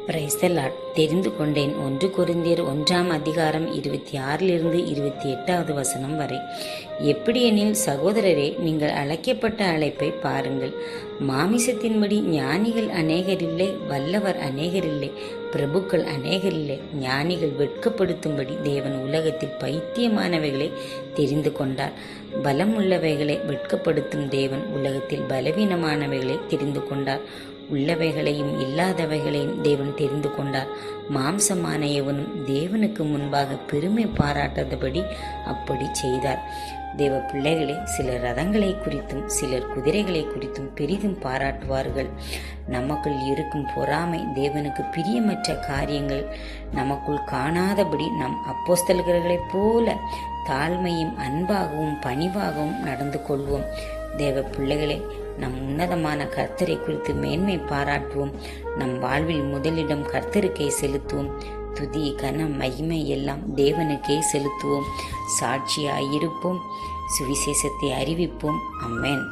Praise the Lord. தெரிந்து கொண்டேன். 1 கொரிந்தியர் 1 26 28 வரை. எப்படியெனில் சகோதரரே, நீங்கள் அழைக்கப்பட்ட அழைப்பை பாருங்கள். மாமிசத்தின்படி ஞானிகள் அநேகரில்லை, வல்லவர் அநேகரில்லை, பிரபுக்கள் அநேகரில்லை. ஞானிகள் வெட்கப்படுத்தும்படி தேவன் உலகத்தில் பைத்தியமானவைகளை தெரிந்து கொண்டார். பலமுள்ளவைகளை வெட்கப்படுத்தும் தேவன் உலகத்தில் பலவீனமானவைகளை தெரிந்து கொண்டார். உள்ளவைகளையும் இல்லாதவைகளையும் தேவன் தெரிந்து கொண்டார். மாம்சமான எவனும் தேவனுக்கு முன்பாக பெருமை பாராட்டாதபடி அப்படி செய்தார். தேவ பிள்ளைகளே, சிலர் ரதங்களை குறித்தும் சிலர் குதிரைகளை குறித்தும் பெரிதும் பாராட்டுவார்கள். நமக்குள் இருக்கும் பொறாமை தேவனுக்கு பிரியமற்ற காரியங்கள் நமக்குள் காணாதபடி நம் அப்போஸ்தலர்களைப் போல தாழ்மையும் அன்பாகவும் பணிவாகவும் நடந்து கொள்வோம். தேவ பிள்ளைகளே, நம் உன்னதமான கர்த்தரை குறித்து மேன்மை பாராட்டுவோம். நம் வாழ்வில் முதலிடம் கர்த்தருக்கே செலுத்துவோம். துதி கனம் மகிமை எல்லாம் தேவனுக்கே செலுத்துவோம். சாட்சியாயிருப்போம். சுவிசேஷத்தை அறிவிப்போம். அமேன்.